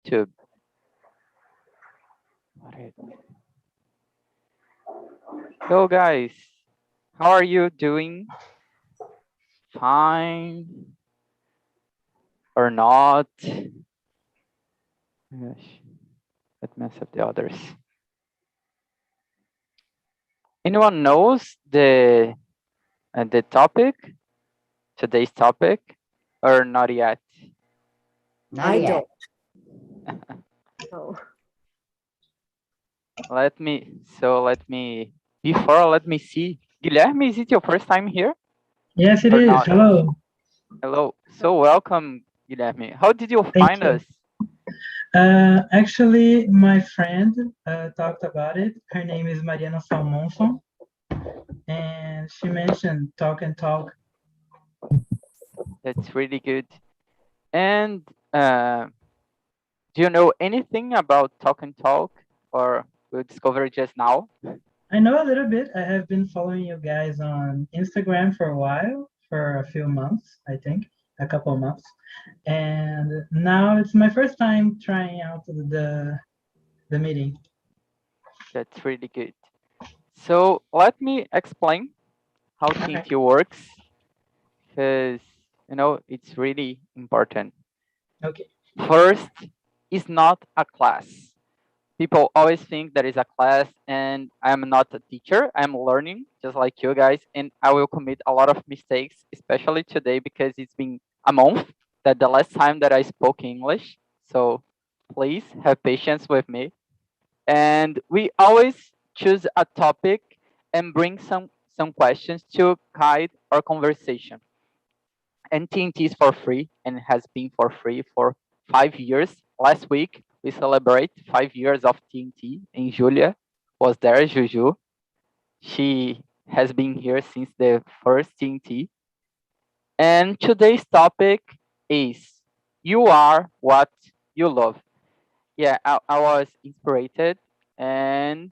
YouTube. So guys, how are you doing? Fine or not? Gosh, let's mess up the others. Anyone knows the topic, today's topic, or not yet? Not yet. Oh. Let me see. Guilherme, is it your first time here? Yes, it Or is. not? Hello. Hello. So welcome, Guilherme. How did you Thank find you. us? Actually, my friend talked about it. Her name is Mariana Salmonson, and she mentioned Talk and Talk. That's really good. And do you know anything about Talk and Talk, or we discovered just now? I know a little bit. I have been following you guys on Instagram for a while, for a few months, I think, a couple of months. And now it's my first time trying out the meeting. That's really good. So let me explain how TNT works, because it's really important. Okay. First, it's not a class. People always think that is a class, and I'm not a teacher. I'm learning just like you guys, and I will commit a lot of mistakes, especially today because it's been a month that the last time that I spoke English. So please have patience with me. And we always choose a topic and bring some questions to guide our conversation. And TNT is for free and has been for free for 5 years. Last week we celebrate 5 years of TNT, and Julia was there, Juju. She has been here since the first TNT. And today's topic is you are what you love. Yeah, I was inspired, and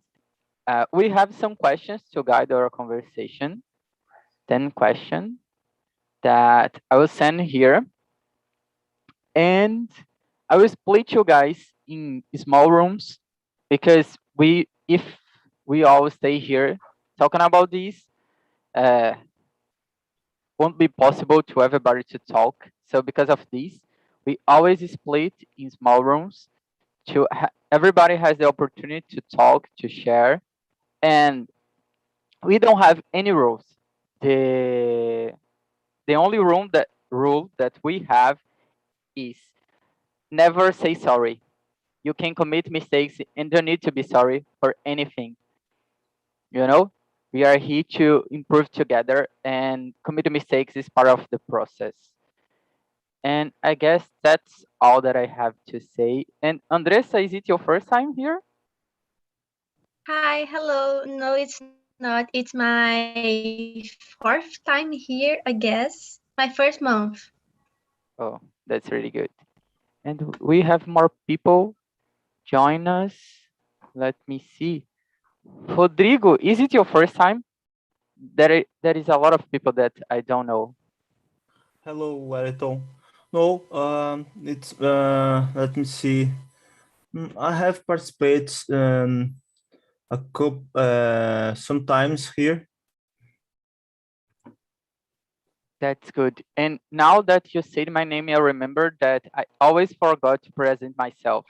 we have some questions to guide our conversation. 10 questions that I will send here. And I will split you guys in small rooms, because if we all stay here talking about this, uh, won't be possible to everybody to talk. So because of this, we always split in small rooms to everybody has the opportunity to talk, to share, and we don't have any rules. The the only rule that we have is never say sorry. You can commit mistakes and don't need to be sorry for anything. You know, we are here to improve together, and commit mistakes is part of the process. And I guess that's all that I have to say. And Andressa, is it your first time here? Hi, hello. No, it's not. It's my fourth time here, I guess. My first month. Oh, that's really good. And we have more people join us. Let me see. Rodrigo, is it your first time? There is a lot of people that I don't know. Hello, Wellington. No, it's let me see. I have participated a couple sometimes here. That's good. And now that you said my name, I remember that I always forgot to present myself.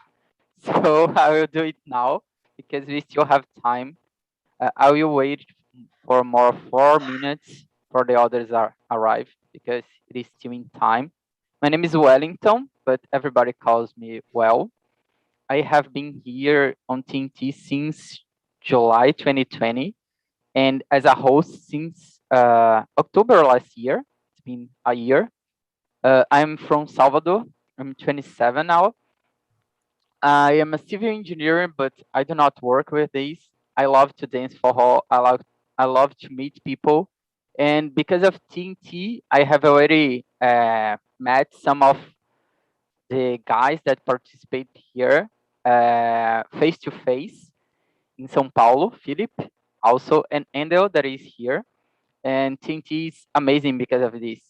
So I will do it now because we still have time. I will wait for more 4 minutes for the others are arrive, because it is still in time. My name is Wellington, but everybody calls me Well. I have been here on TNT since July 2020, and as a host since October last year. It's been a year. I'm from Salvador. I'm 27 now. I am a civil engineer, but I do not work with this. I love to dance for all. I love to meet people, and because of TNT, I have already met some of the guys that participate here face to face in São Paulo. Philip, also, and Endel that is here. And TNT is amazing because of this.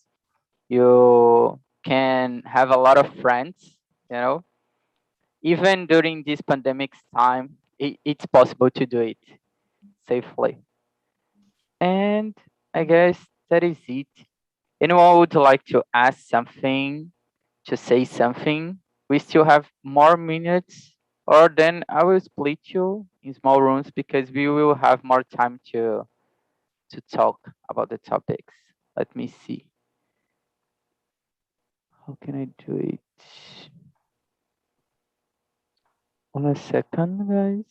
You can have a lot of friends, you know, even during this pandemic time, it's possible to do it safely. And I guess that is it. Anyone would like to ask something, to say something? We still have more minutes, or then I will split you in small rooms because we will have more time to talk about the topics. Let me see. How can I do it? 1 second, guys.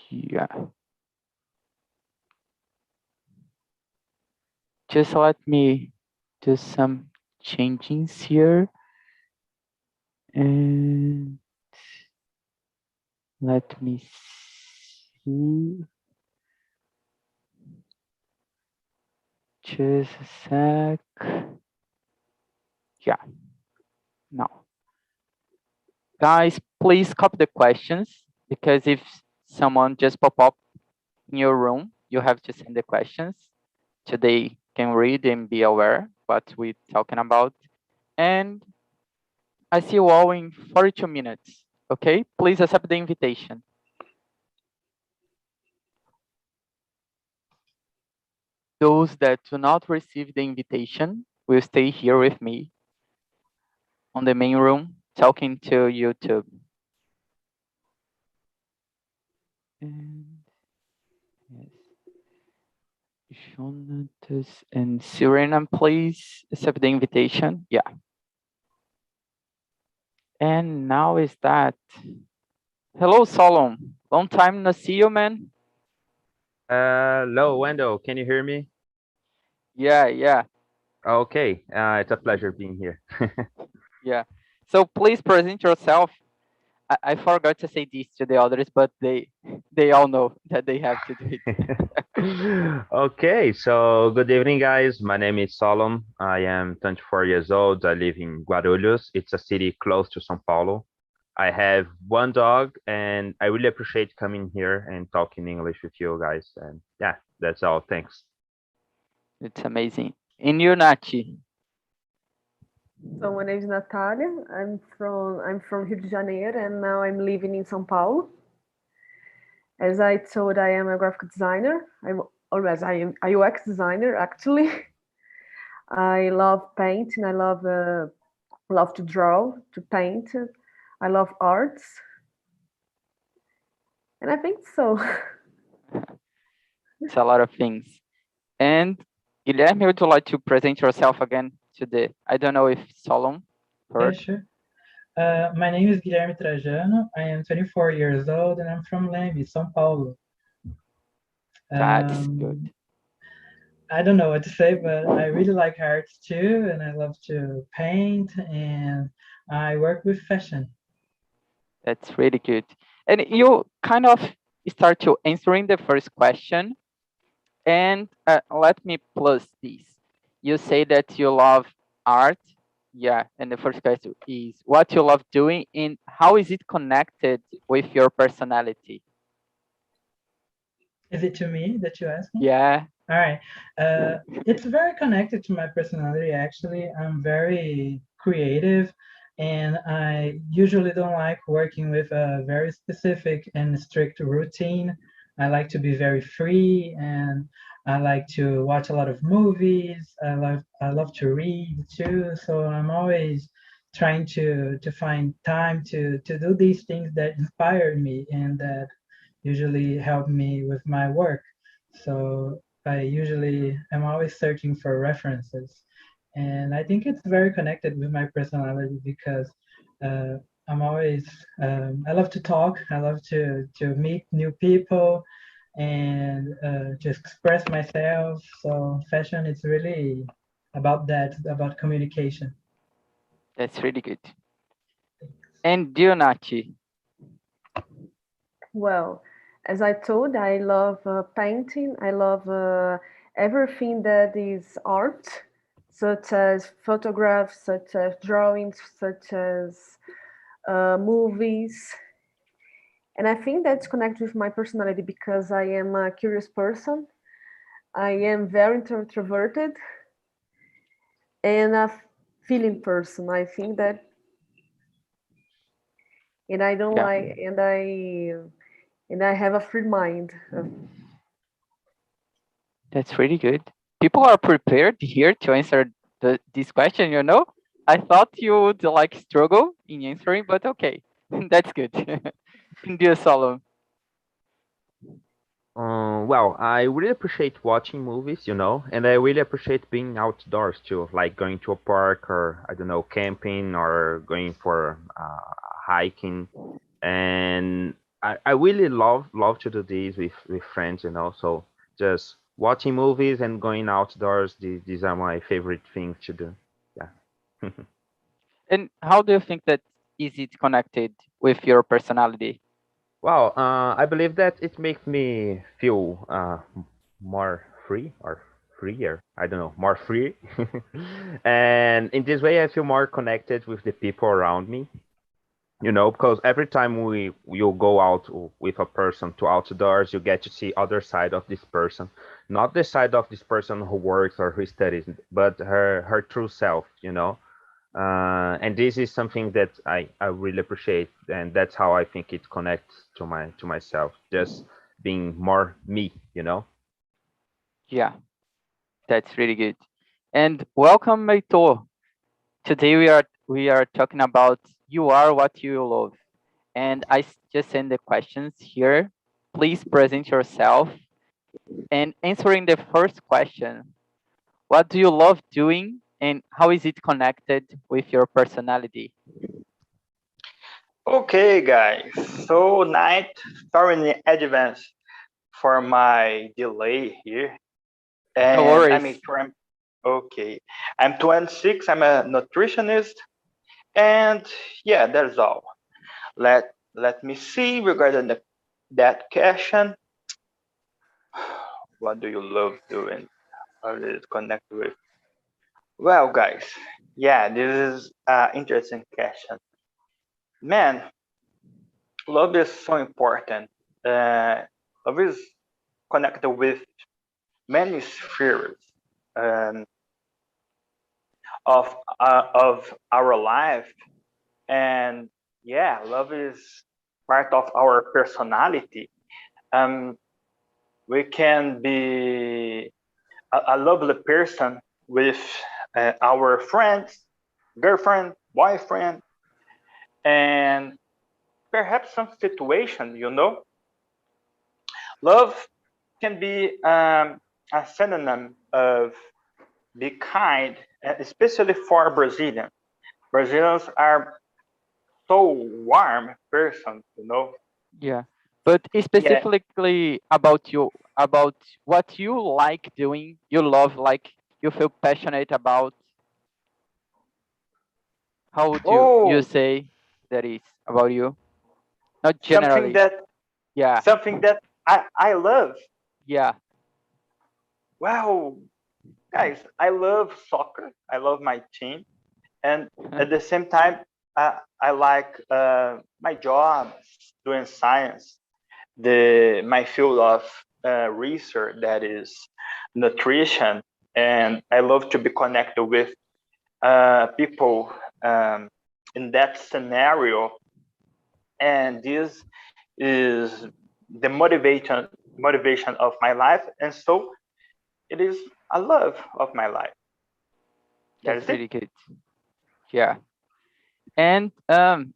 Yeah. Just let me do some changings here. And let me see. Just a sec. Yeah. Now, guys, please copy the questions because if someone just pop up in your room, you have to send the questions so they can read and be aware what we're talking about. And I see you all in 42 minutes. Okay, please accept the invitation. Those that do not receive the invitation will stay here with me on the main room talking to YouTube. And yes, Jonatas and Serena, please accept the invitation. Yeah. And now is that. Hello, Solon. Long time no see you, man. Hello, Wendell. Can you hear me? Yeah. Okay. It's a pleasure being here. Yeah. So please present yourself. I forgot to say this to the others, but they all know that they have to do it. Okay. So good evening, guys. My name is Solom. I am 24 years old. I live in Guarulhos. It's a city close to São Paulo. I have one dog, and I really appreciate coming here and talking English with you guys. And yeah, that's all. Thanks. It's amazing. And you, Nachi? So my name is Natalia. I'm from Rio de Janeiro, and now I'm living in São Paulo. As I told, I am a graphic designer. I am a UX designer actually. I love painting. I love to draw, to paint. I love arts, and I think so. It's a lot of things. And Guilherme, would you like to present yourself again to the, I don't know if Solon Yeah, heard. sure. My name is Guilherme Trajano. I am 24 years old and I'm from Leme, São Paulo. That's good. I don't know what to say, but I really like arts too, and I love to paint, and I work with fashion. That's really good. And you kind of start to answering the first question. And let me plus this. You say that you love art. Yeah. And the first question is what you love doing and how is it connected with your personality? Is it to me that you asked me? Yeah. All right. It's very connected to my personality, actually. I'm very creative, and I usually don't like working with a very specific and strict routine. I like to be very free, and I like to watch a lot of movies. I love to read too. So I'm always trying to find time to do these things that inspire me and that usually help me with my work. So I usually am always searching for references. And I think it's very connected with my personality because I'm always, I love to talk, I love to meet new people and to express myself. So fashion is really about that, about communication. That's really good. And Dionachi? Well, as I told, I love painting. I love everything that is art, such as photographs, such as drawings, such as movies. And I think that's connected with my personality because I am a curious person. I am very introverted. and a feeling person. I think that, and I don't Yeah. like, and I have a free mind. That's really good. People are prepared here to answer this question, you know? I thought you would like struggle in answering, but okay. That's good. India Solomon. Well, I really appreciate watching movies, you know, and I really appreciate being outdoors too, like going to a park or I don't know, camping or going for hiking. And I really love to do this with friends, you know. So just watching movies and going outdoors, these are my favorite things to do. Yeah. And how do you think that is it connected with your personality? Well, I believe that it makes me feel more free or freer. I don't know, more free. And in this way, I feel more connected with the people around me. You know, because every time you go out with a person to outdoors, you get to see other side of this person, not the side of this person who works or who studies, but her true self. You know, and this is something that I really appreciate, and that's how I think it connects to myself, just being more me, you know. Yeah, that's really good. And welcome, Heitor. Today we are talking about you are what you love. And just send the questions here. Please present yourself and answering the first question. What do you love doing and how is it connected with your personality? Okay, guys. So, night, sorry in advance for my delay here. No And worries. okay. I'm 26. I'm a nutritionist, and yeah, that's all. Let me see regarding that question. What do you love doing? How does it connect with? Well, guys, yeah, this is an interesting question. Man, love is so important. Love is connected with many spheres um, of our life, and yeah, love is part of our personality. Um, we can be a lovely person with our friends, girlfriend, boyfriend, and perhaps some situation. Love can be a synonym of be kind, especially for Brazilians. Brazilians are so warm person. Yeah. But Yeah. specifically about you, about what you like doing, you love, like you feel passionate about, how would you Oh, say that is about you? Not something generally. that Yeah. something that I love. Yeah. Wow, guys, I love soccer. I love my team, and at the same time, I like my job doing science. My field of research, that is nutrition, and I love to be connected with people in that scenario, and this is the motivation of my life, and so it is a love of my life. That That's is it. really good. Yeah. And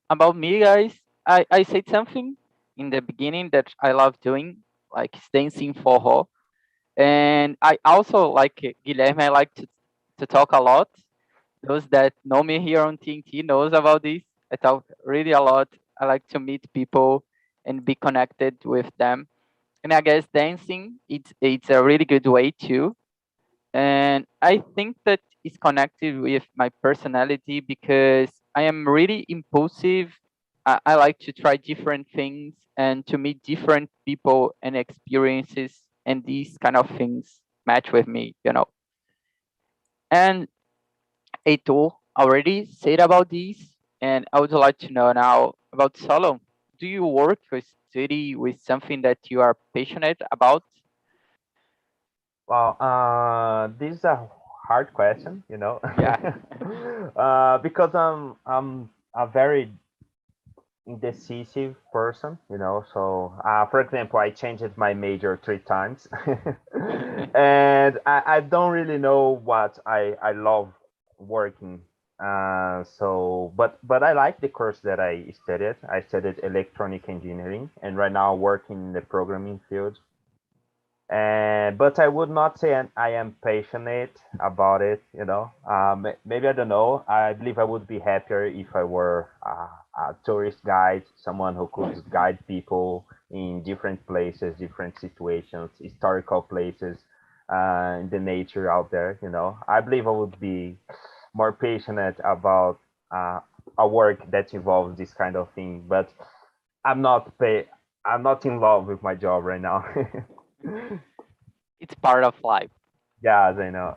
about me, guys, I said something in the beginning that I love doing, like dancing for her. And I also like Guilherme, I like to talk a lot. Those that know me here on TNT knows about this. I talk really a lot. I like to meet people and be connected with them. And I guess dancing it's a really good way too. And I think that is connected with my personality because I am really impulsive. I like to try different things and to meet different people and experiences, and these kind of things match with me. And Heitor already said about this, and I would like to know now about Solon. Do you work or study with something that you are passionate about? Well, this is a hard question, you know. Yeah. Because I'm a very indecisive person, you know. So, for example, I changed my major 3 times, and I don't really know what I love working. But I like the course that I studied. I studied electronic engineering, and right now working in the programming field. And but I would not say I am passionate about it. You know, maybe I don't know. I believe I would be happier if I were a tourist guide, someone who could guide people in different places, different situations, historical places, in the nature out there. You know, I believe I would be more passionate about a work that involves this kind of thing. But I'm not pay. I'm not in love with my job right now. It's part of life. Yes, I know.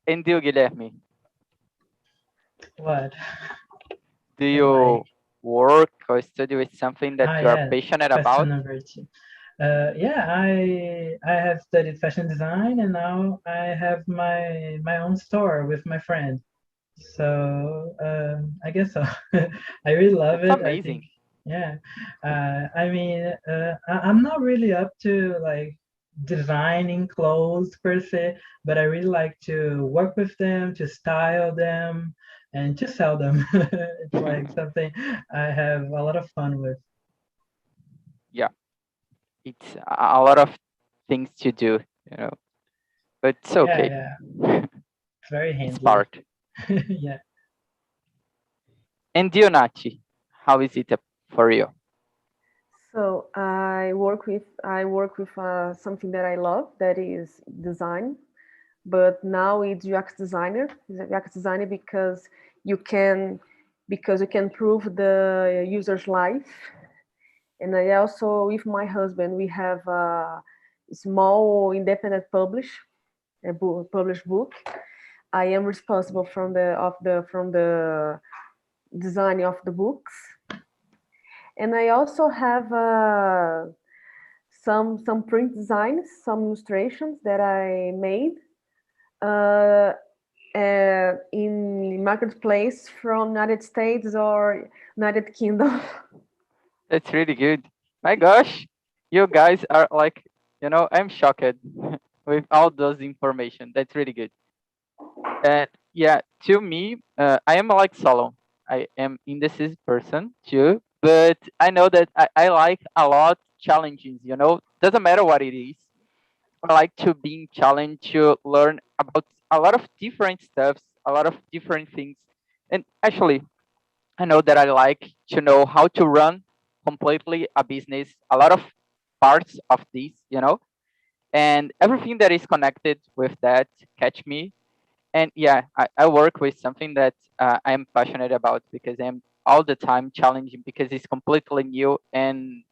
And you, Guilherme, What? do Am you work or study with something that you are yeah, passionate question about? number 2. Yeah, I have studied fashion design, and now I have my own store with my friend. So I guess so. I really love That's it. I think, amazing. yeah. I mean, I'm not really up to like designing clothes per se, but I really like to work with them, to style them, and to sell them. It's like something I have a lot of fun with. Yeah, it's a lot of things to do, you know, but it's Yeah, okay. yeah. It's very It's handy. part. Yeah. And you, Nachi, how is it for you? So I work with something that I love, that is design. But now it's UX designer because you can prove the user's life. And I also, with my husband, we have a small independent published book. I am responsible from the design of the books. And I also have some print designs, some illustrations that I made in marketplace from United States or United Kingdom. That's really good. My gosh, you guys are like, you know, I'm shocked with all those information. That's really good. And yeah, to me, I am like Solon. I am indecisive person too, but I know that I like a lot challenges, you know, doesn't matter what it is. I like to be challenged to learn about a lot of different stuffs, a lot of different things. And actually, I know that I like to know how to run completely a business, a lot of parts of this, you know, and everything that is connected with that catch me. And yeah, I work with something that I'm passionate about because I'm all the time challenging because it's completely new and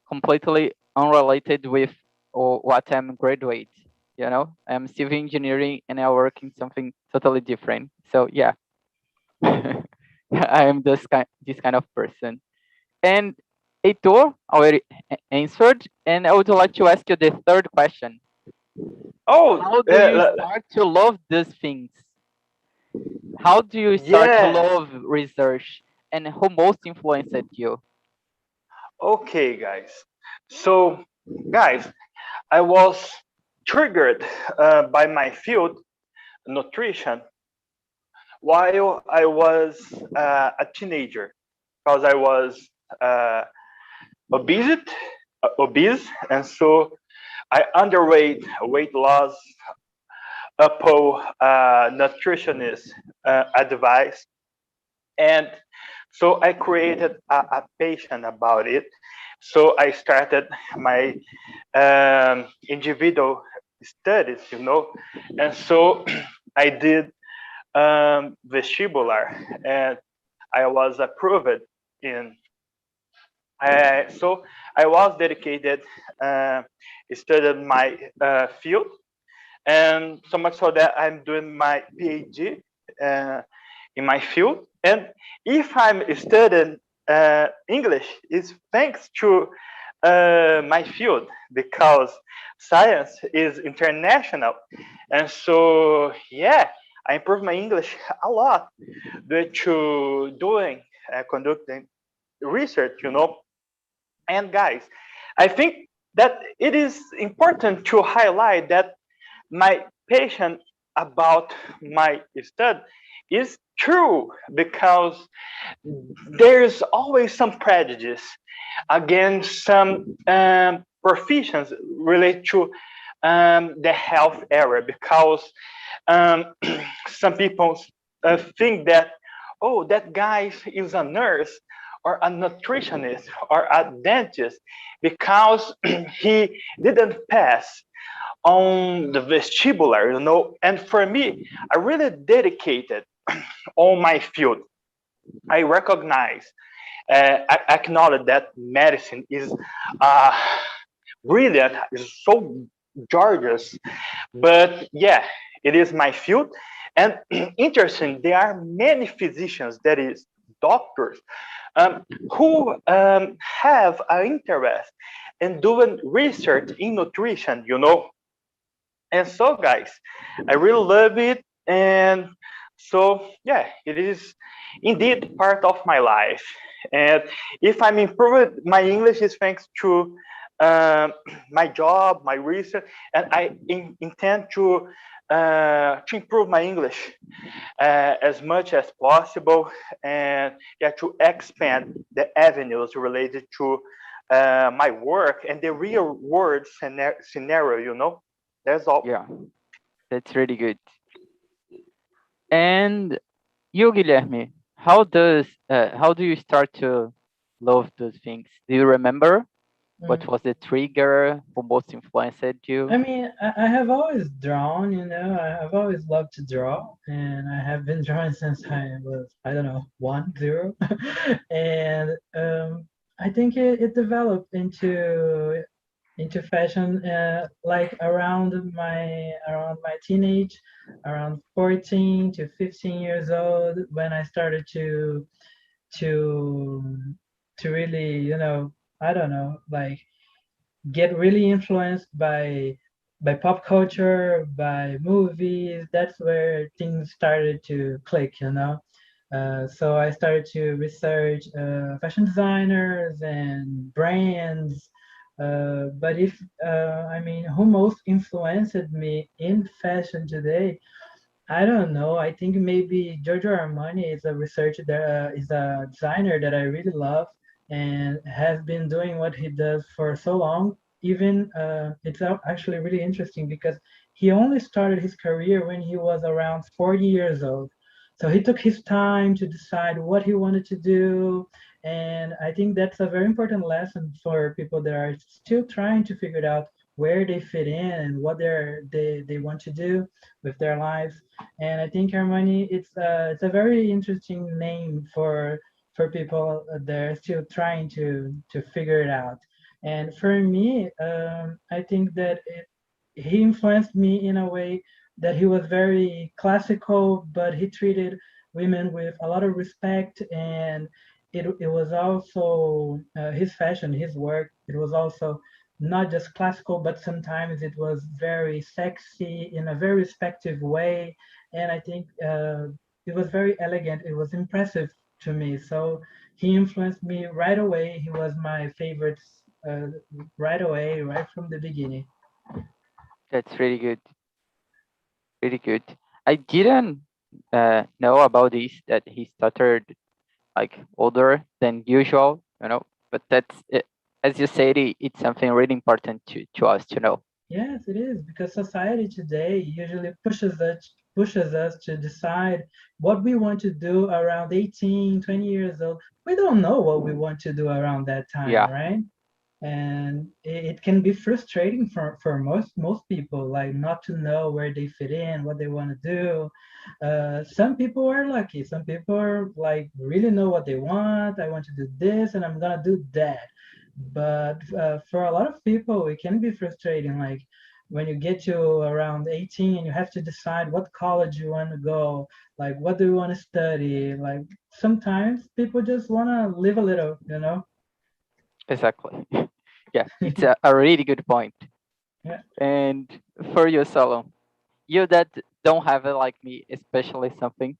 completely unrelated with what I'm graduate. You know, I'm civil engineering and I work in something totally different. So yeah, I am this kind of person. And Heitor already answered, and I would like to ask you the third question. Oh, How do you start to love these things? How do you start to yeah. love research, and who most influenced you? Okay, guys. So, guys, I was triggered by my field, nutrition, while I was a teenager, because I was uh, obese, and so I underweight, weight loss, upon nutritionist advice, and so I created a passion about it. So I started my individual studies, you know, and so I did vestibular, and I was approved in. So I was dedicated, studied my field, and so much so that I'm doing my PhD uh, in my field. And if I'm studying English, it's thanks to my field, because science is international. And so, yeah, I improved my English a lot due to conducting research, And guys, I think that it is important to highlight that my passion about my study is true, because there's always some prejudice against some professions related to the health area, because some people think that, oh, that guy is a nurse or a nutritionist or a dentist because he didn't pass on the vestibular, And for me, I really dedicated on my field. I recognize, I acknowledge that medicine is brilliant, is so gorgeous, but yeah, it is my field. And interesting, there are many physicians, that is, doctors, who have an interest in doing research in nutrition, And so, guys, I really love it. And so, yeah, it is indeed part of my life. And if I'm improving my English, is thanks to my job, my research, and I intend to improve my English as much as possible, and yeah, to expand the avenues related to my work and the real world scenario. That's all. Yeah, that's really good. And you, Guilherme, how do you start to love those things? Do you remember what was the trigger who most influenced you? I mean, I have always drawn, I've always loved to draw, and I have been drawing since I was, I don't know, 1, 0. And I think it developed into fashion like around my teenage, around 14 to 15 years old, when I started to really, I don't know, like get really influenced by pop culture, by movies. That's where things started to click. So I started to research fashion designers and brands. But if I mean, who most influenced me in fashion today? I don't know. I think maybe Giorgio Armani is a researcher that is a designer that I really love, and has been doing what he does for so long. Even it's actually really interesting because he only started his career when he was around 40 years old. So he took his time to decide what he wanted to do. And I think that's a very important lesson for people that are still trying to figure it out where they fit in and what they want to do with their lives. And I think Armani, it's a very interesting name for people that are still trying to figure it out. And for me, I think that he influenced me in a way that he was very classical, but he treated women with a lot of respect. And it was also his fashion, his work. It was also not just classical, but sometimes it was very sexy in a very respective way. And I think it was very elegant. It was impressive to me. So he influenced me right away. He was my favorite right away, right from the beginning. That's really good. Really good. I didn't know about this, that he started like older than usual, but that's it. As you said, it's something really important to us to know. Yes, it is, because society today usually pushes us to decide what we want to do around 18, 20 years old. We don't know what we want to do around that time, Yeah. right? And it can be frustrating for most people, like not to know where they fit in, what they want to do. Some people are lucky. Some people are like really know what they want. I want to do this, and I'm gonna do that. But for a lot of people, it can be frustrating. Like when you get to around 18 and you have to decide what college you want to go, like what do you want to study. Like sometimes people just want to live a little. Exactly. Yeah, it's a really good point. Yeah. And for you, Solo, you that don't have it like me, especially something.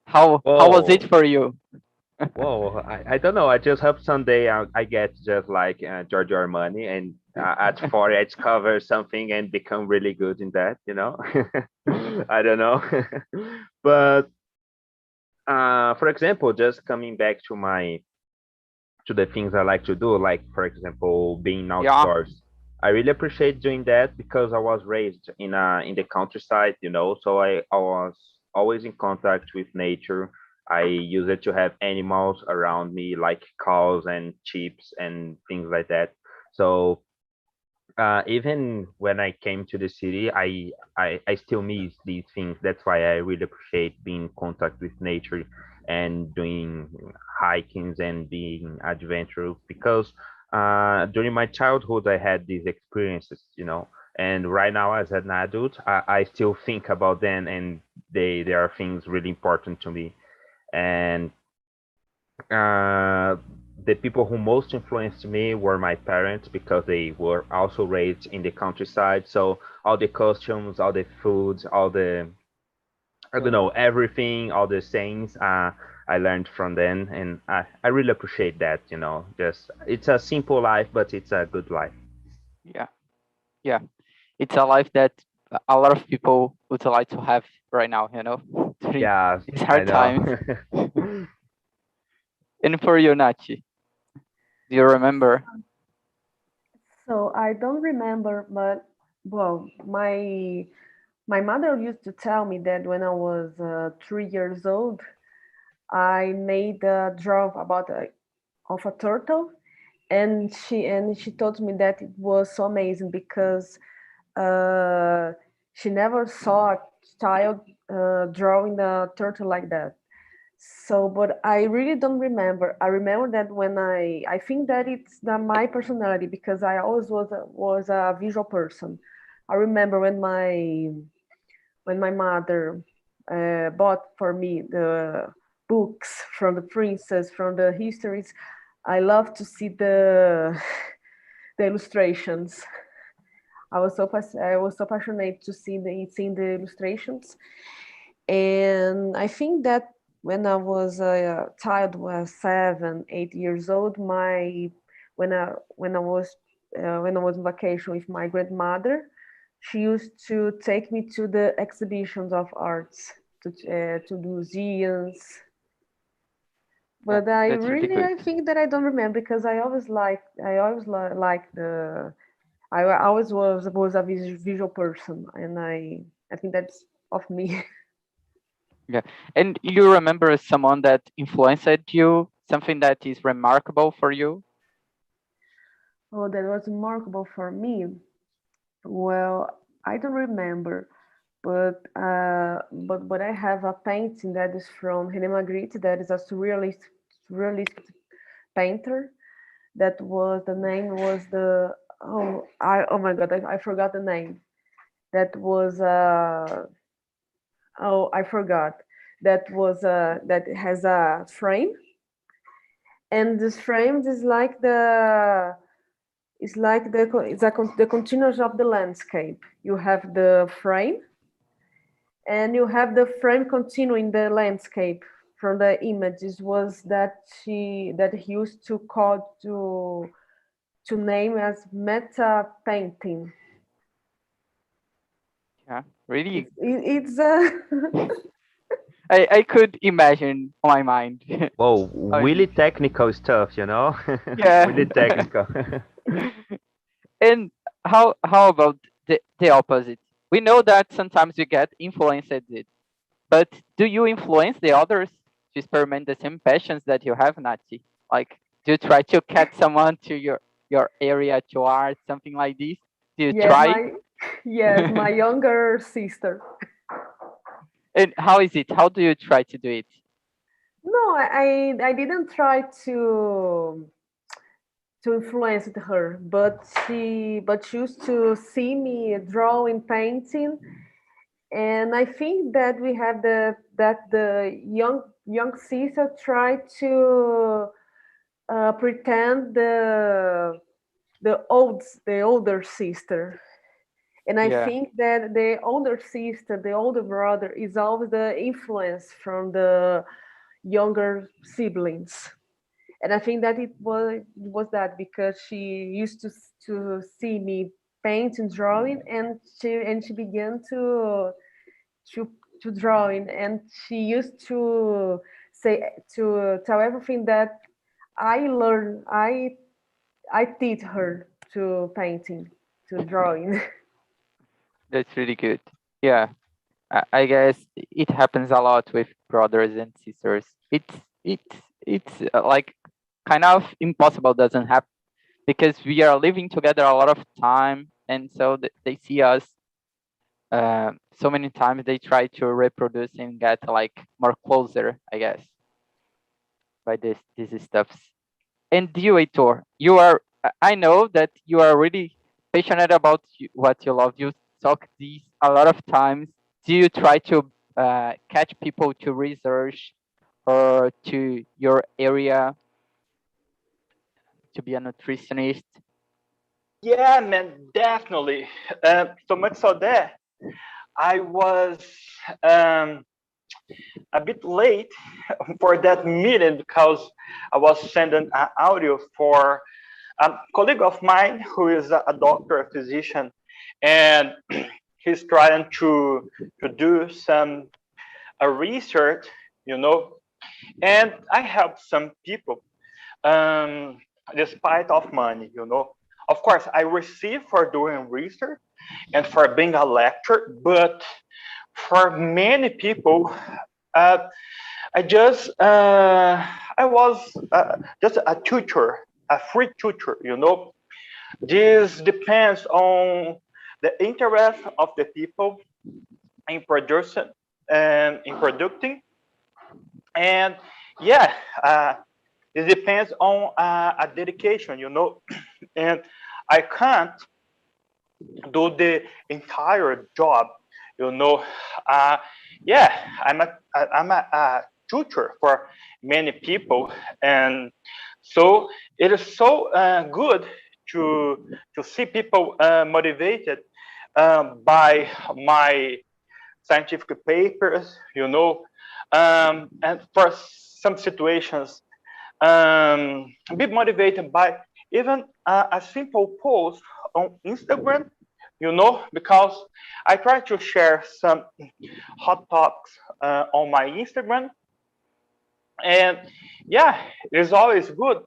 How was it Whoa, for you? whoa! I don't know. I just hope someday I get just like Giorgio Armani, and at 40 I discover something and become really good in that. You know, I don't know. But for example, just coming back to the things I like to do, like for example, being Yeah, outdoors. I really appreciate doing that because I was raised in the countryside, you know, so I was always in contact with nature. I use it to have animals around me like cows and sheep and things like that. So even when I came to the city, I still miss these things. That's why I really appreciate being in contact with nature and doing hikings and being adventurous because during my childhood I had these experiences, you know. And right now, as an adult, I still think about them, and they are things really important to me. And uh, the people who most influenced me were my parents because they were also raised in the countryside. So all the costumes, all the foods, all the I don't know everything, all the sayings. I learned from them, and I really appreciate that. You know, just it's a simple life, but it's a good life. yeah, yeah. It's a life that a lot of people would like to have right now, during Yeah, these I hard know. times. And for you, Nachi, do you remember? So I don't remember, but well, my mother used to tell me that when I was 3 years old, I made a drawing about of a turtle, and she told me that it was so amazing because uh, she never saw a child drawing the turtle like that. So, but I really don't remember. I remember that when I think that it's my personality because I always was a visual person. I remember when my mother bought for me the books from the princess, from the histories. I love to see the the illustrations. I was so passionate to seeing the illustrations, and I think that when I was a child, was 7, 8 years old, my when I was on vacation with my grandmother, she used to take me to the exhibitions of arts, to museums. Yeah, But I that's really really good. I think that I don't remember because I always like the I always was a visual person, and I think that's of me. Yeah. And you remember someone that influenced you, something that is remarkable for you? Oh, that was remarkable for me. Well, I don't remember, but I have a painting that is from René Magritte, that is a surrealist painter. That was the name was the oh my god, I forgot the name. That was oh, I forgot. That was that has a frame, and this frame is like the continuous of the landscape. You have the frame, and you have the frame continuing the landscape from the images. Was that he used to call to name as meta painting. Yeah, really. It's I could imagine on my mind. Whoa, How is really it? technical stuff, you know? Yeah. Really technical. And how about the opposite? We know that sometimes you get influenced it, but do you influence the others to experiment the same passions that you have, Nati? Like, do you try to catch someone to your area to art, something like this? Do you yes, try? my younger sister. And how is it? How do you try to do it? No, I didn't try to influence her, but she used to see me drawing, painting, and I think that we have the young sister try to pretend the older sister. And I Yeah. think that the older sister, the older brother, is always the influence from the younger siblings. And I think that it was that because she used to see me paint and drawing, and she began to to drawing, and she used to say, to tell everything that I learned. I teach her to painting, to drawing. That's really good. Yeah. I guess it happens a lot with brothers and sisters. It's like kind of impossible doesn't happen because we are living together a lot of time, and so they see us so many times. They try to reproduce and get like more closer, I guess, by this stuffs. And you, Heitor, you are. I know that you are really passionate about what you love. You talk these a lot of times. Do you try to catch people to research or to your area to be a nutritionist? Yeah, man, definitely. So much so that I was um, a bit late for that meeting because I was sending an audio for a colleague of mine who is a doctor, a physician, and he's trying to do some research, you know, and I help some people despite of money, you know. Of course, I receive for doing research and for being a lecturer, but for many people, uh, I was just a tutor, a free tutor, you know. This depends on the interest of the people in producing and in producing, and yeah, it depends on a dedication, you know. And I can't do the entire job, you know. Uh, yeah, I'm a tutor for many people, and so it is so good to see people motivated by my scientific papers, you know, and for some situations, be motivated by even a simple post on Instagram, you know, because I try to share some hot topics on my Instagram, and yeah, it's always good,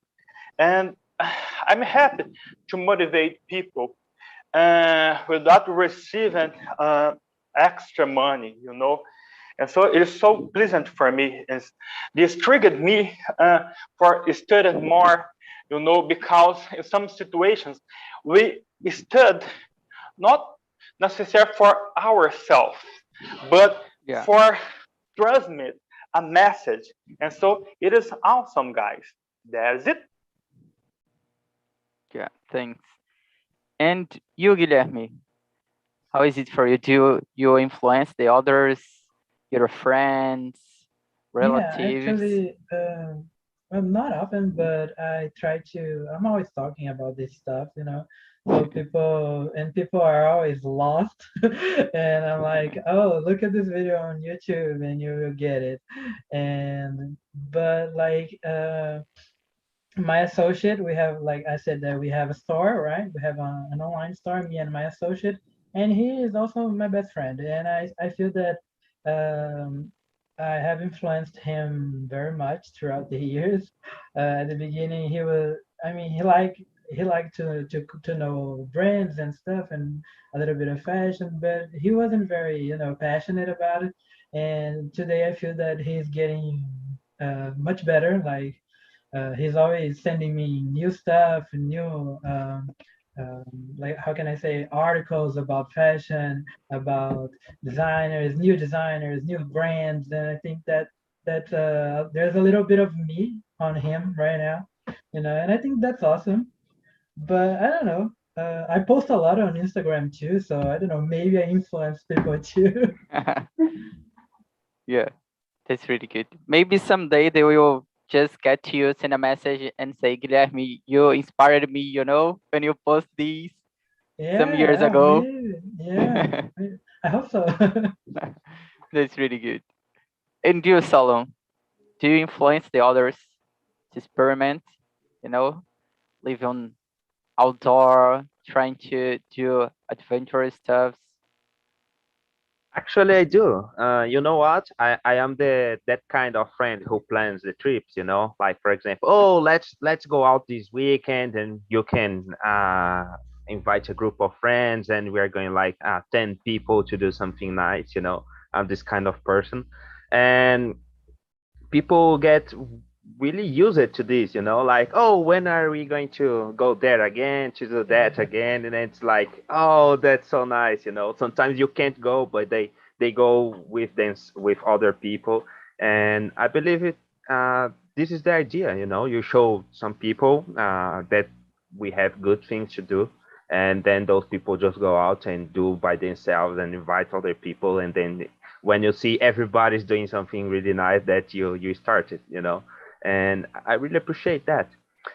and I'm happy to motivate people without receiving extra money, you know. And so it is so pleasant for me. This triggered me for studying more, you know, because in some situations we study not necessarily for ourselves, but Yeah, for transmit a message. And so it is awesome, guys. That's it. yeah, thanks. And you, Guilherme, how is it for you? Do you influence the others, your friends, Yeah, relatives? actually, well, not often, but I try to. I'm always talking about this stuff, you know. So people are always lost, and I'm like, oh, look at this video on YouTube, and you will get it. And but like, my associate, we have, like I said, that we have a store, right? We have an online store, me and my associate, and he is also my best friend. And I feel that I have influenced him very much throughout the years. At the beginning, I mean, he liked to know brands and stuff and a little bit of fashion, but he wasn't very, passionate about it. And today I feel that he's getting much better. Like he's always sending me new stuff and new like, how can I say, articles about fashion, about designers, new brands. And I think that there's a little bit of me on him right now, and I think that's awesome. But I don't know. I post a lot on Instagram too, so I don't know. Maybe I influence people too. Yeah, that's really good. Maybe someday they will just get to you, send a message and say, Guilherme, you inspired me, when you post these some years Yeah, ago. maybe. Yeah, I hope so. That's really good. And you, Salom, do you influence the others to experiment, you know, live on outdoor, trying to do adventurous stuff? Actually, I do. You know what? I am the that kind of friend who plans the trips. Like for example, oh, let's go out this weekend, and you can invite a group of friends, and we are going like 10 people to do something nice. I'm this kind of person, and people get really use it to this, like, oh, when are we going to go there again to do that again? And it's like, oh, that's so nice. Sometimes you can't go, but they go with them with other people, and I believe it. This is the idea. You show some people that we have good things to do, and then those people just go out and do by themselves and invite other people, and then when you see everybody's doing something really nice, that you started, and I really appreciate that.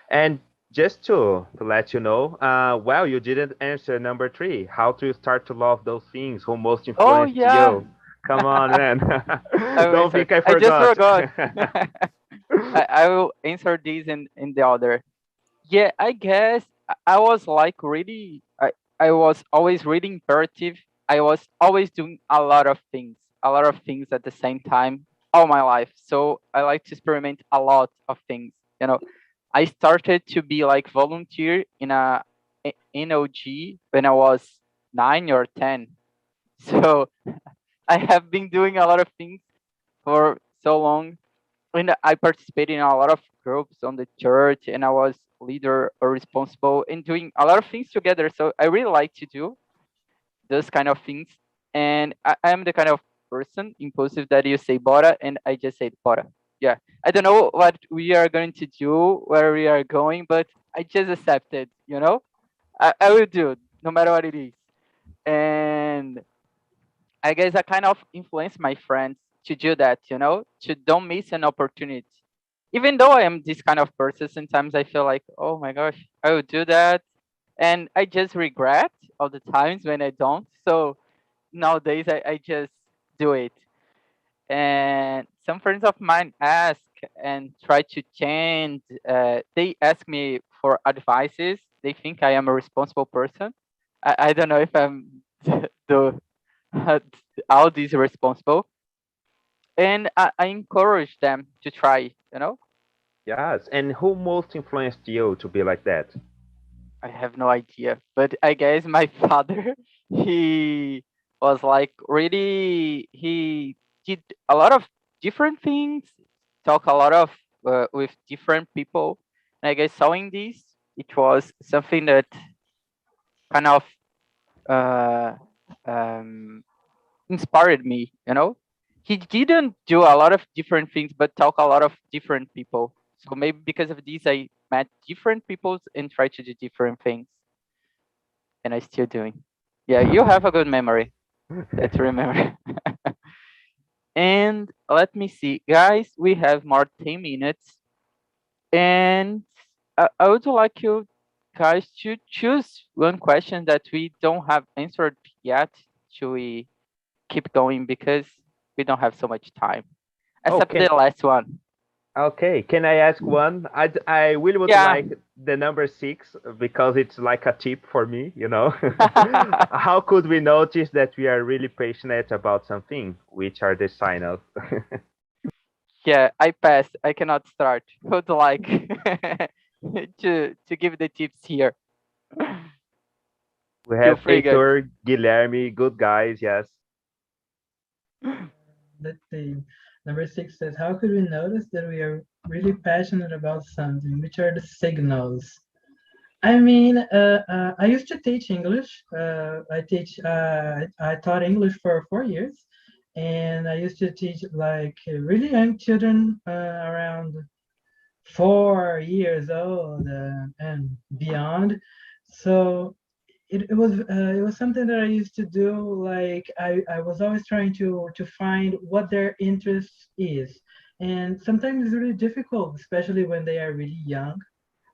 And just to let you know, well, you didn't answer number 3, how to start to love those things, who most Oh influenced yeah, you. Come on, man. I will Don't answer. think I I just forgot. forgot. I will answer these in the order. Yeah, I guess I was like really I was always really imperative. I was always doing a lot of things at the same time all my life. So I like to experiment a lot of things. I started to be like volunteer in a NOG when I was 9 or 10. So I have been doing a lot of things for so long, and I participated in a lot of groups on the church, and I was leader or responsible in doing a lot of things together. So I really like to do those kind of things, and I'm the kind of person impulsive that you say bora, and I just say bora. Yeah, I don't know what we are going to do, where we are going, but I just accept it. I will do no matter what it is, and I guess I kind of influence my friends to do that, to don't miss an opportunity. Even though I am this kind of person, sometimes I feel like, oh my gosh, I would do that. And I just regret all the times when I don't. So nowadays I just do it. And some friends of mine ask and try to change. They ask me for advices. They think I am a responsible person. I don't know if I'm the all these responsible, and I encourage them to try. Yes, and who most influenced you to be like that? I have no idea, but I guess my father, he was like really, he did a lot of different things, talk a lot of with different people, and I guess sewing this, it was something that kind of uh, um, inspired me. He didn't do a lot of different things, but talk a lot of different people. So maybe because of this, I met different people and tried to do different things, and I still doing. Yeah, you have a good memory. Let's remember. And let me see, guys. We have more 10 minutes, and I would like you guys to choose one question that we don't have answered yet. Should we keep going because we don't have so much time? Oh, Except the last one. okay. Can I ask one? I really would Yeah. like the number 6 because it's like a tip for me. How could we notice that we are really passionate about something? Which are the signals? Yeah, I pass. I cannot start. Would like to give the tips here. We Feel have free, guys. Heitor, Guilherme, good guys, yes. Let's see. Number 6 says, how could we notice that we are really passionate about something? Which are the signals? I mean, I used to teach English. I taught English for 4 years, and I used to teach like really young children around 4 years old and beyond. So it was something that I used to do. Like I was always trying to find what their interest is, and sometimes it's really difficult, especially when they are really young,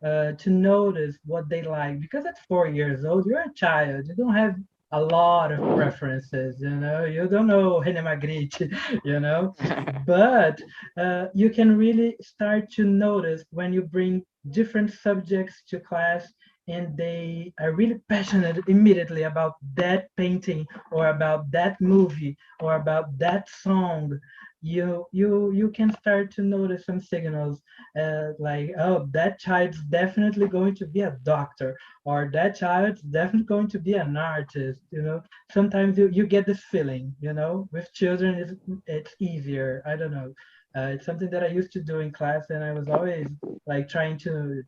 to notice what they like, because at 4 years old you're a child. You don't have a lot of preferences, you know. You don't know René Magritte, you know, but you can really start to notice when you bring different subjects to class and they are really passionate immediately about that painting or about that movie or about that song. You can start to notice some signals, like, oh, that child's definitely going to be a doctor, or that child's definitely going to be an artist, you know. Sometimes you get this feeling, you know. With children it's easier. I don't know. It's something that I used to do in class, and I was always like trying to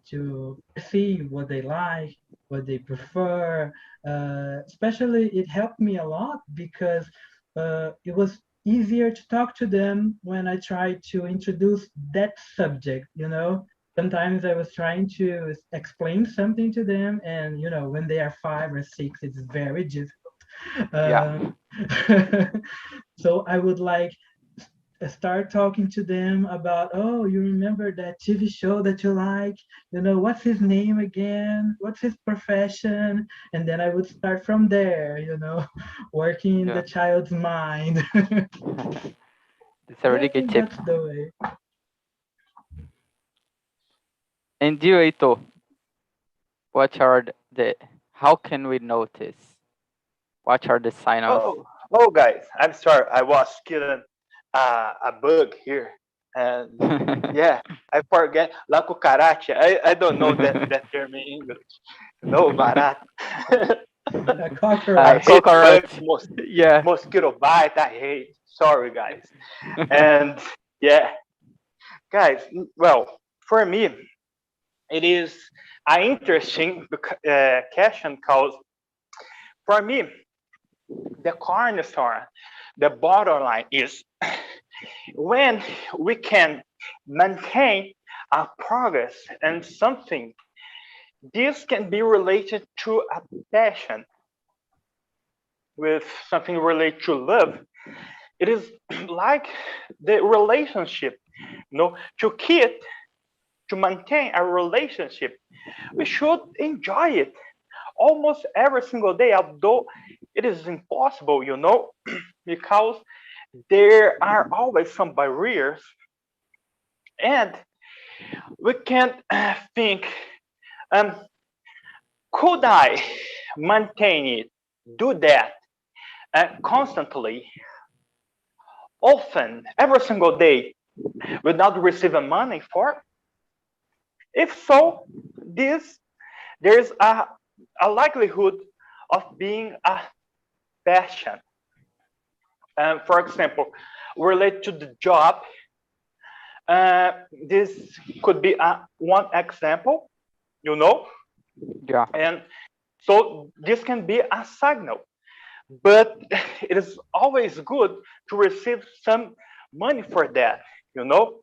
see what they like, what they prefer. Especially it helped me a lot because it was easier to talk to them when I tried to introduce that subject, you know. Sometimes I was trying to explain something to them, and you know, when they are 5 or 6, it's very difficult. Yeah. So I would like start talking to them about, oh, you remember that TV show that you like? You know, what's his name again? What's his profession? And then I would start from there, you know, working in the Yeah. child's mind. It's a Yeah, I really good think tip. that's the way. And you, Eito, what are the, how can we notice? What are the sign of? Oh, guys, I'm sorry. I was killing a bug here, and yeah, I forget la cucaracha. I don't know that term in English. No, barata. A I cockroach. hate bugs, Cockroach. Yeah. mosquito bite. I hate. Sorry, guys. And yeah, guys. Well, for me, it is an interesting question because for me, the cornerstone, the bottom line is when we can maintain our progress and something, this can be related to a passion with something related to love. It is like the relationship, to keep, to maintain a relationship, we should enjoy it almost every single day, although it is impossible, because there are always some barriers, and we can't think, um, could I maintain it, do that constantly, often, every single day, without receiving money for? If so, this there's a likelihood of being a passion. For example, related to the job, this could be one example, Yeah. and so this can be a signal. But it is always good to receive some money for that, you know.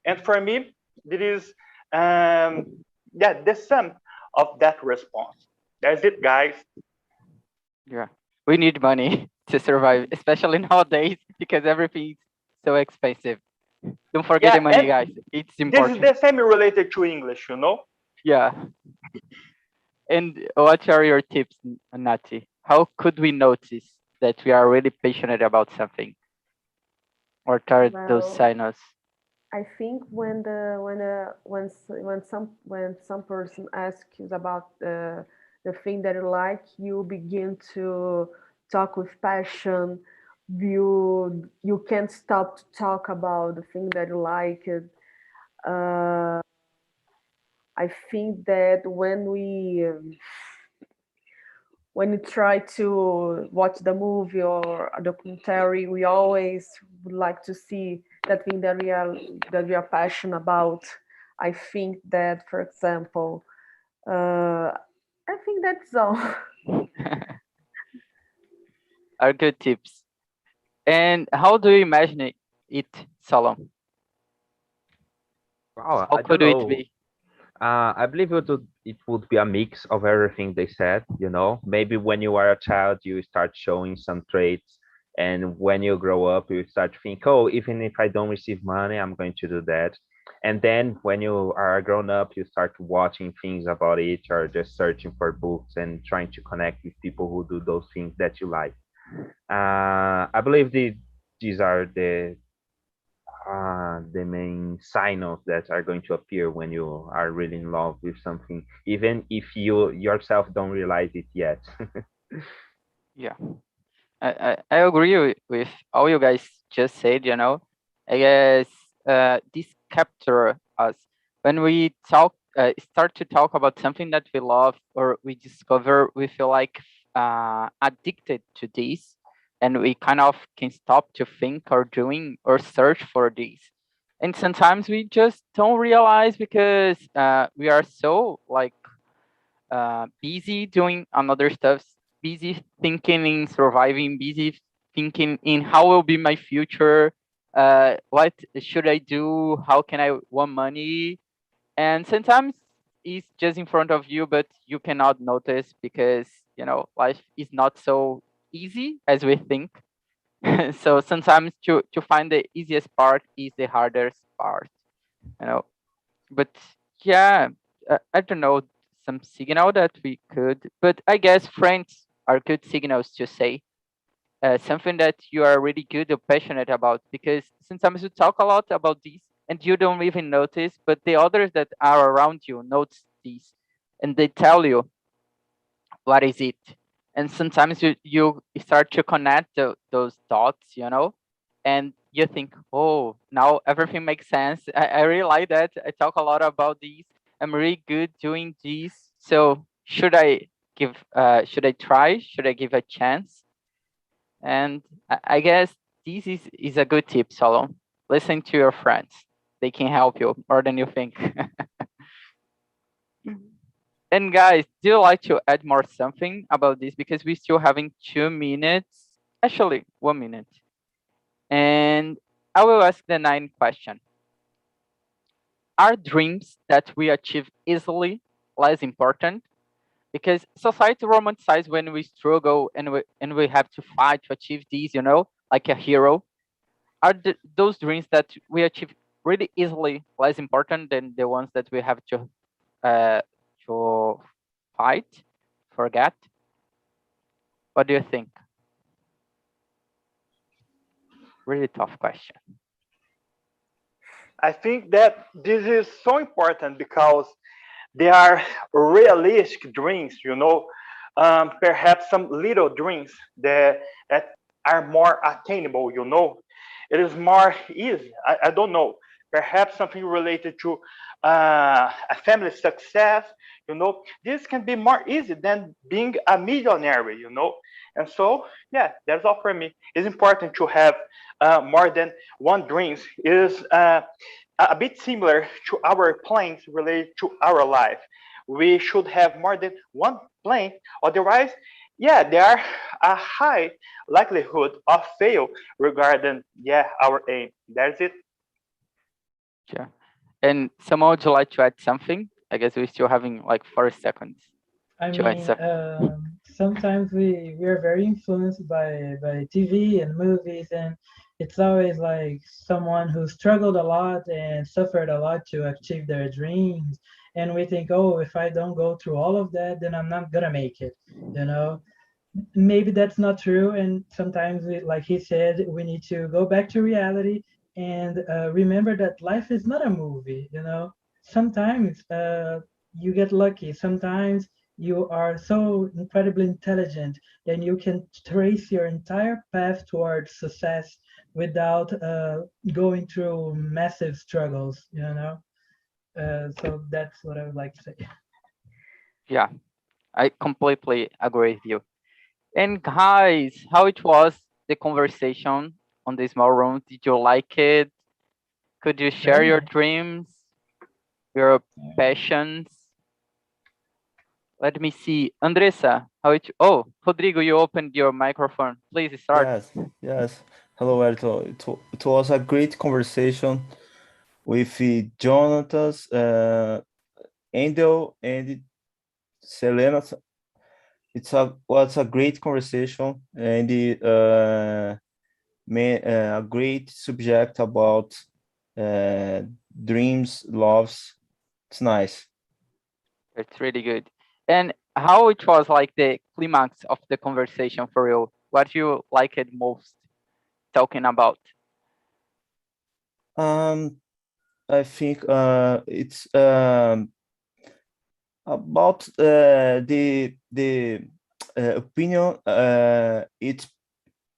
And for me, it is the sum of that response. That's it, guys. Yeah. We need money to survive, especially nowadays because everything's so expensive. Don't forget the Yeah, money, and guys. It's this is important. the same related to English, you know. Yeah. And what are your tips, Nati? How could we notice that we are really passionate about something? What are those Well, signals? I think when some person asks you about the thing that you like, you begin to talk with passion. You can't stop to talk about the thing that you like. Uh, I think that when we try to watch the movie or a documentary, we always would like to see that thing that we are passionate about. I think that, for example, I think that's all. Are good tips. And how do you imagine it, Solomon? Wow, How I don't could it know. be? I believe it would be a mix of everything they said, Maybe when you are a child, you start showing some traits, and when you grow up, you start to think, oh, even if I don't receive money, I'm going to do that. And then when you are grown up, you start watching things about it, or just searching for books and trying to connect with people who do those things that you like. I believe these are the main signals that are going to appear when you are really in love with something, even if you yourself don't realize it yet. Yeah, I agree with all you guys just said. I guess this capture us when we start to talk about something that we love or we discover, we feel like addicted to this, and we kind of can stop to think or doing or search for this. And sometimes we just don't realize because we are so like busy doing another stuff, busy thinking in surviving, busy thinking in how will be my future, what should I do, how can I want money, and sometimes it's just in front of you, but you cannot notice because life is not so easy as we think. So sometimes to find the easiest part is the hardest part, you know. But yeah, I don't know, some signal that we could, but I guess friends are good signals to say something that you are really good or passionate about, because sometimes you talk a lot about this and you don't even notice, but the others that are around you notice this and they tell you what is it. And sometimes you start to connect those dots, and you think, oh, now everything makes sense. I really like that. I talk a lot about these. I'm really good doing these. So should I try? Should I give a chance? And I guess this is a good tip, Solon. Listen to your friends. They can help you more than you think. And guys, do you like to add more something about this? Because we're still having 2 minutes, actually 1 minute. And I will ask the 9th question. Are dreams that we achieve easily less important? Because society romanticizes when we struggle and we have to fight to achieve these, like a hero. Are those dreams that we achieve really easily less important than the ones that we have uh, to fight, forget? What do you think? Really tough question. I think that this is so important because they are realistic dreams, perhaps some little dreams that are more attainable, It is more easy. I don't know. Perhaps something related to a family success, This can be more easy than being a millionaire, And so, yeah, that's all for me. It's important to have more than one dreams. It is a bit similar to our plans related to our life. We should have more than one plan, otherwise, yeah, there are a high likelihood of fail regarding our aim. That's it. Sure. And someone would you like to add something? I guess we're still having like 4 seconds I to mean, answer. sometimes we are very influenced by TV and movies, and it's always like someone who struggled a lot and suffered a lot to achieve their dreams. And we think, oh, if I don't go through all of that, then I'm not gonna make it, you know? Maybe that's not true. And sometimes, like he said, we need to go back to reality and remember that life is not a movie, Sometimes you get lucky. Sometimes you are so incredibly intelligent that you can trace your entire path towards success without going through massive struggles, So that's what I would like to say. Yeah, I completely agree with you. And guys, how it was the conversation on the small room? Did you like it? Could you share Very your nice. dreams, your passions? Let me see. Andressa, oh, Rodrigo, you opened your microphone. Please start. Yes. Hello, Erto. It was a great conversation with Jonathan, Angel, and Selena. Was a great conversation and a great subject about dreams, loves. It's nice. It's really good. And how it was like the climax of the conversation for you? What you liked most talking about? I think it's about the opinion. It's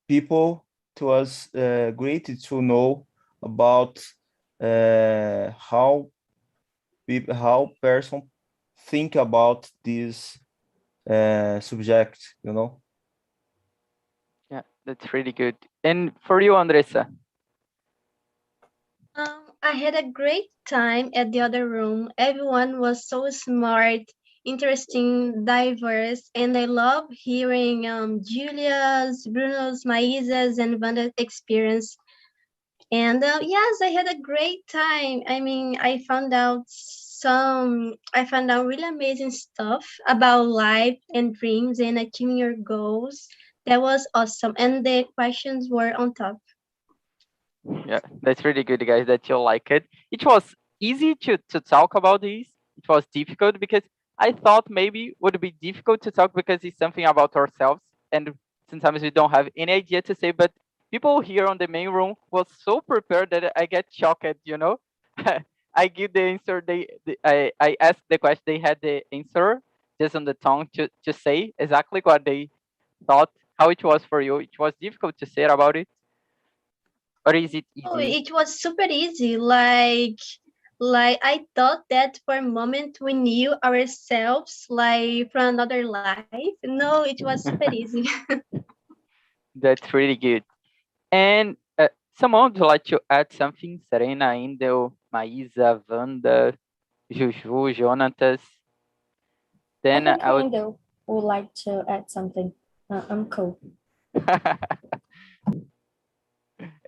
people to us great to know about how people, how person think about this subject. You know. Yeah, that's really good. And for you, Andressa? I had a great time at the other room. Everyone was so smart, interesting, diverse, and I love hearing Julia's, Bruno's, Maisa's, and Vanda's experience. And yes, I had a great time. I mean, I found out really amazing stuff about life and dreams and achieving your goals. That was awesome, and the questions were on top. Yeah, that's really good, guys, that you like it. It was easy to talk about this. It was difficult because I thought maybe it would be difficult to talk because it's something about ourselves. And sometimes we don't have any idea to say, but people here on the main room was so prepared that I get shocked, you know? I give the answer, I asked the question, they had the answer just on the tongue to say exactly what they thought, how it was for you. It was difficult to say about it, or is it Oh, easy? it was super easy. Like I thought that for a moment we knew ourselves like from another life. No, it was super easy. That's really good. And someone would like to add something? Serena, Indel, Maísa, Wanda, Juju, Jonatas. I Then think I would. Indo would like to add something. I'm cool.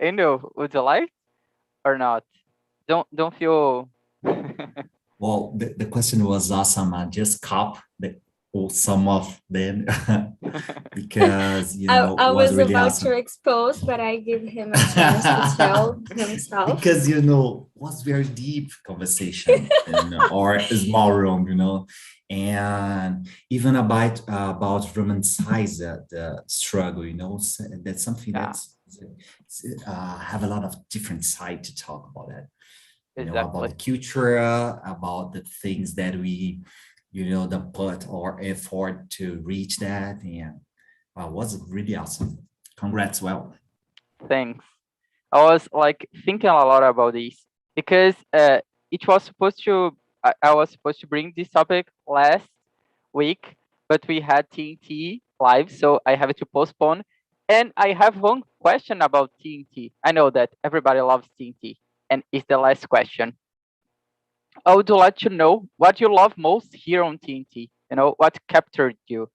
Indel, would you like or not? Don't feel. Well, the question was awesome. I just cop some of them because I was was really about to awesome. expose, but I give him a chance to tell himself. Because was very deep conversation in our small room, and even about romanticize the struggle, so that's something Yeah. that's have a lot of different side to talk about that. About the culture, about the things that we, that put our effort to reach that, and was really awesome. Congrats, well. Thanks. I was like thinking a lot about this because it was supposed to. I was supposed to bring this topic last week, but we had TNT live, so I have to postpone. And I have one question about TNT. I know that everybody loves TNT, and it's the last question. I would like to know what you love most here on TNT. What captured you.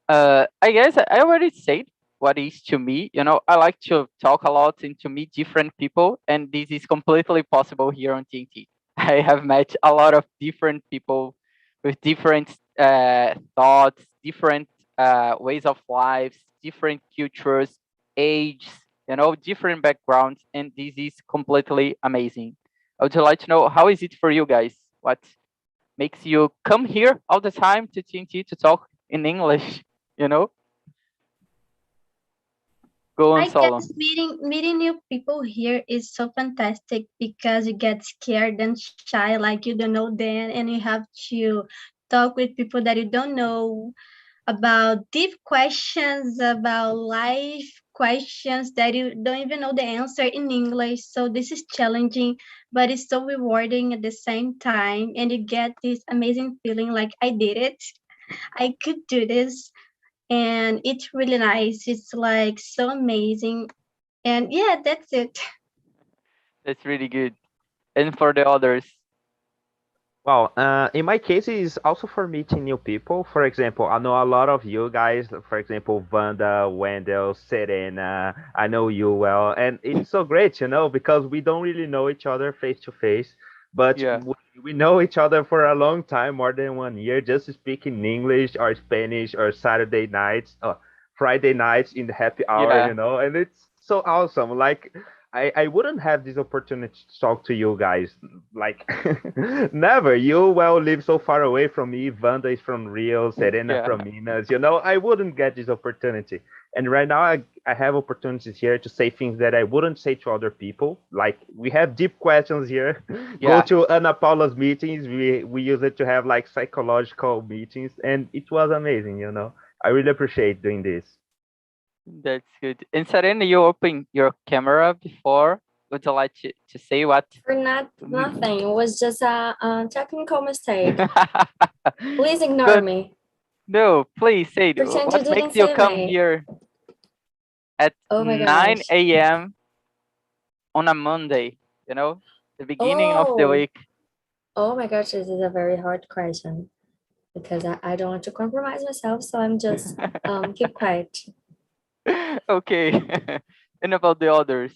I guess I already said what is to me. I like to talk a lot and to meet different people, and this is completely possible here on TNT. I have met a lot of different people with different thoughts, different ways of lives, different cultures, ages, different backgrounds, and this is completely amazing. I would like to know how is it for you guys? What makes you come here all the time to TNT to talk in English? Go on, I Solo. guess meeting new people here is so fantastic because you get scared and shy, like you don't know them, and you have to talk with people that you don't know about deep questions about life questions that you don't even know the answer in English. So this is challenging, but it's so rewarding at the same time, and you get this amazing feeling like I did it. I could do this, and it's really nice. It's like so amazing. And yeah, that's it. That's really good. And for the others, Well, in my case, it's also for meeting new people. For example, I know a lot of you guys. For example, Vanda, Wendell, Serena. I know you well, and it's so great, because we don't really know each other face to face, but yeah, we know each other for a long time, more than 1 year, just speaking English or Spanish or Saturday nights, Friday nights in the happy hour, yeah, and it's so awesome. Like I wouldn't have this opportunity to talk to you guys. Like, never. You well live so far away from me. Vanda is from Rio, Serena Yeah. from Minas. I wouldn't get this opportunity. And right now, I have opportunities here to say things that I wouldn't say to other people. Like, we have deep questions here. Go Yeah. to Ana Paula's meetings. We use it to have like psychological meetings, and it was amazing. I really appreciate doing this. That's good. And Serena, you opened your camera before. Would you like to say what? For nothing. It was just a technical mistake. Please ignore But me. no, please say Pretend what you didn't makes you see come me. here at Oh my 9 gosh. a.m. on a Monday, the beginning of the Oh. week. Oh my gosh, this is a very hard question because I don't want to compromise myself, so I'm just keep quiet. Okay. And about the others,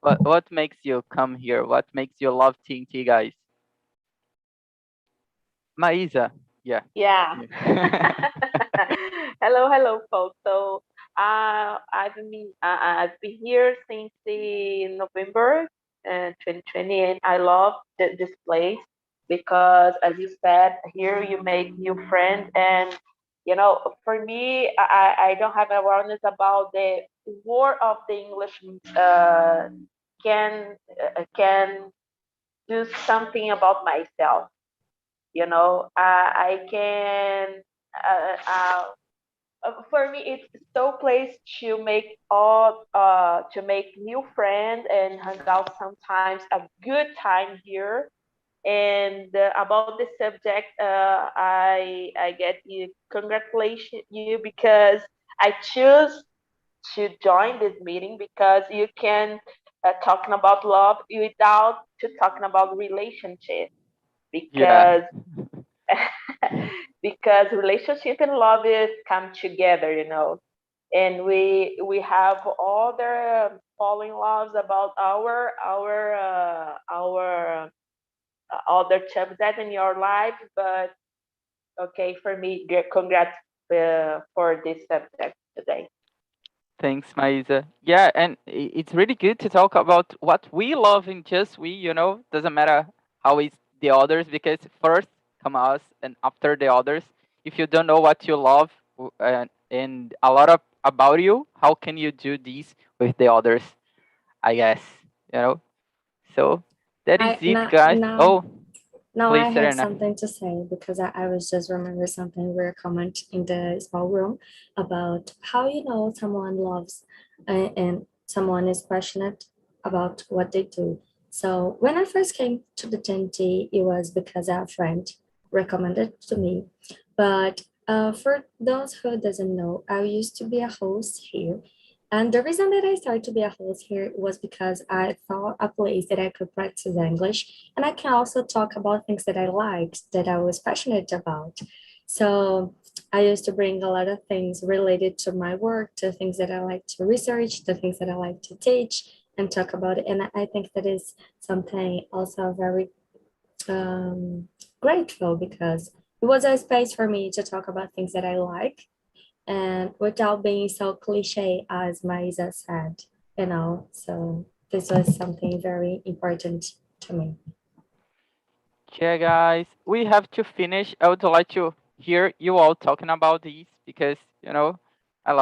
what makes you come here? What makes you love TNT, guys? Maisa, yeah. Yeah. Hello, folks. So I've been here since the November 2020, and I love this place because, as you said, here you make new friends, and for me, I don't have awareness about the word of the English can do something about myself. I can for me it's so place to make to make new friends and hang out sometimes a good time here. And about the subject, I get you congratulations you because I choose to join this meeting because you can talking about love without to talking about relationship Yeah. because because relationship and love is come together, and we have other falling loves about our other subject in your life, but okay, for me, congrats for this subject today. Thanks, Maisa. Yeah, and it's really good to talk about what we love and just we, doesn't matter how is the others, because first come us and after the others. If you don't know what you love and a lot of about you, how can you do this with the others? I guess, you know. So that is I it, guys. now Oh, Now I please, have Serena. something to say because I was just remember something we were comment in the small room about how someone loves and someone is passionate about what they do. So when I first came to the TNT, it was because a friend recommended to me. But for those who doesn't know, I used to be a host here. And the reason that I started to be a host here was because I thought a place that I could practice English and I can also talk about things that I liked, that I was passionate about. So I used to bring a lot of things related to my work, to things that I like to research, to things that I like to teach and talk about it. And I think that is something also very grateful because it was a space for me to talk about things that I like and without being so cliche as Maisa said, so this was something very important to me. Yeah, guys, we have to finish. I would like to hear you all talking about these because,